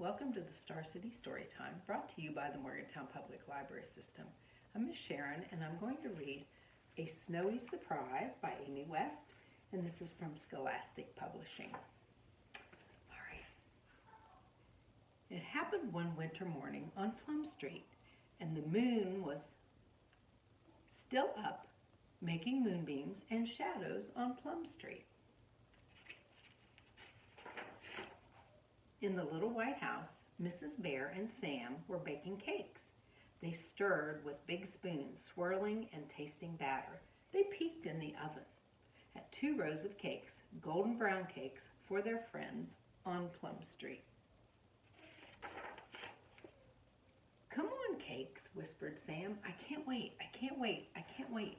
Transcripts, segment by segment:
Welcome to the Star City Storytime, brought to you by the Morgantown Public Library System. I'm Miss Sharon, and I'm going to read A Snowy Surprise by Amy Hest, and this is from Scholastic Publishing. All right. It happened one winter morning on Plum Street, and the moon was still up, making moonbeams and shadows on Plum Street. In the little white house, Mrs. Bear and Sam were baking cakes. They stirred with big spoons, swirling and tasting batter. They peeked in the oven at 2 rows of cakes, golden brown cakes for their friends on Plum Street. "Come on, cakes," whispered Sam. "I can't wait, I can't wait, I can't wait."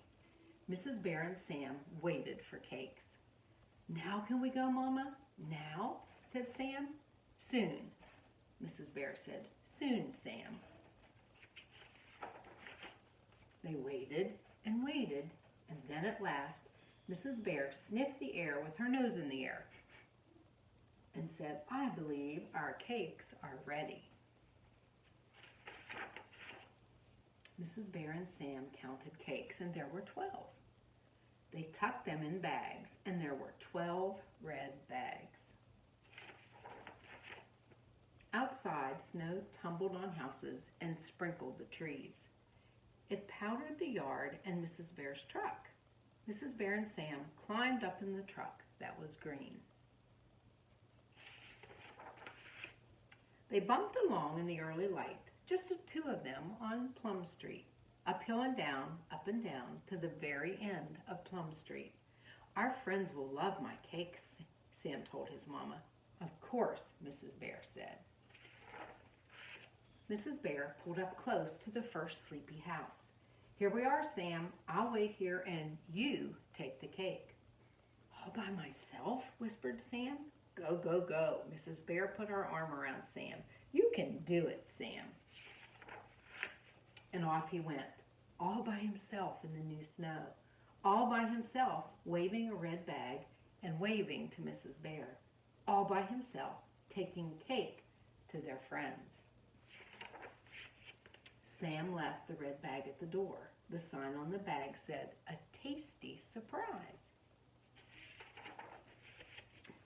Mrs. Bear and Sam waited for cakes. "Now can we go, Mama? Now?" said Sam. "Soon," Mrs. Bear said. "Soon, Sam." They waited, and then at last, Mrs. Bear sniffed the air with her nose in the air and said, "I believe our cakes are ready." Mrs. Bear and Sam counted cakes, and there were 12. They tucked them in bags, and there were 12 red bags. Outside, snow tumbled on houses and sprinkled the trees. It powdered the yard and Mrs. Bear's truck. Mrs. Bear and Sam climbed up in the truck that was green. They bumped along in the early light, just the 2 of them on Plum Street, uphill and down, up and down, to the very end of Plum Street. "Our friends will love my cakes," Sam told his mama. "Of course," Mrs. Bear said. Mrs. Bear pulled up close to the first sleepy house. "Here we are, Sam. I'll wait here and you take the cake." "All by myself?" whispered Sam. "Go, go, go." Mrs. Bear put her arm around Sam. "You can do it, Sam." And off he went, all by himself in the new snow, all by himself, waving a red bag and waving to Mrs. Bear, all by himself, taking cake to their friends. Sam left the red bag at the door. The sign on the bag said, "A tasty surprise."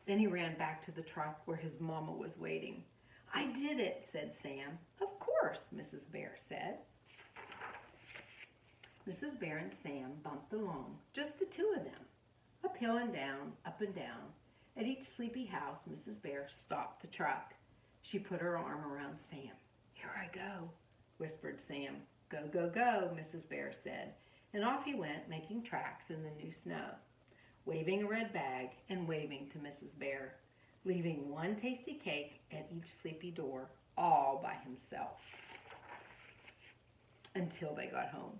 Then he ran back to the truck where his mama was waiting. "I did it," said Sam. "Of course," Mrs. Bear said. Mrs. Bear and Sam bumped along, just the 2 of them, uphill and down, up and down. At each sleepy house, Mrs. Bear stopped the truck. She put her arm around Sam. "Here I go," whispered Sam. "Go, go, go," Mrs. Bear said, and off he went, making tracks in the new snow, waving a red bag and waving to Mrs. Bear, leaving 1 tasty cake at each sleepy door, all by himself, until they got home.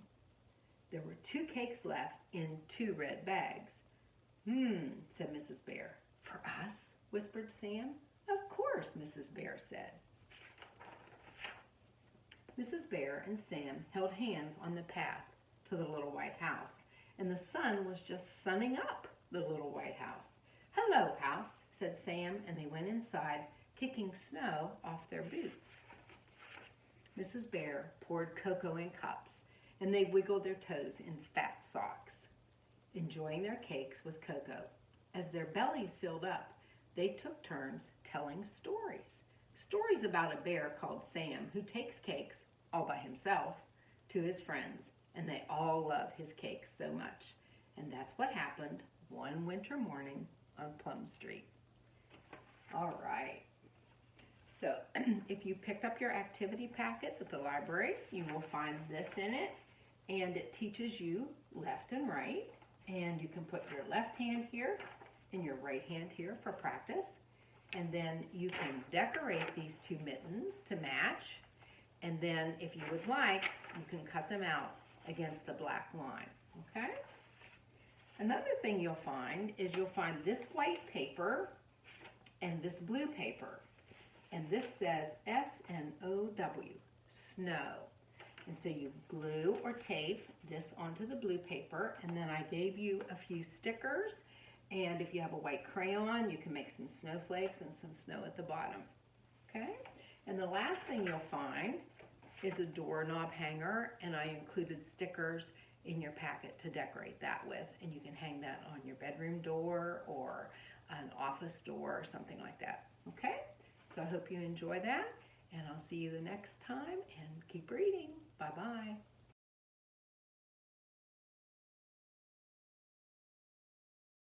There were 2 cakes left in 2 red bags. Said Mrs. Bear. "For us?" whispered Sam. "Of course," Mrs. Bear said. Mrs. Bear and Sam held hands on the path to the little white house, and the sun was just sunning up the little white house. "Hello, house," said Sam, and they went inside, kicking snow off their boots. Mrs. Bear poured cocoa in cups, and they wiggled their toes in fat socks, enjoying their cakes with cocoa. As their bellies filled up, they took turns telling stories. Stories about a bear called Sam who takes cakes all by himself to his friends, and they all love his cakes so much. And that's what happened one winter morning on Plum Street. All right. So if you picked up your activity packet at the library, you will find this in it, and it teaches you left and right, and you can put your left hand here and your right hand here for practice. And then you can decorate these 2 mittens to match. And then if you would like, you can cut them out against the black line, okay? Another thing you'll find is you'll find this white paper and this blue paper. And this says S-N-O-W, snow. And so you glue or tape this onto the blue paper, and then I gave you a few stickers. And if you have a white crayon, you can make some snowflakes and some snow at the bottom, okay? And the last thing you'll find is a doorknob hanger, and I included stickers in your packet to decorate that with, and you can hang that on your bedroom door or an office door or something like that. Okay? So I hope you enjoy that, and I'll see you the next time, and keep reading. Bye-bye.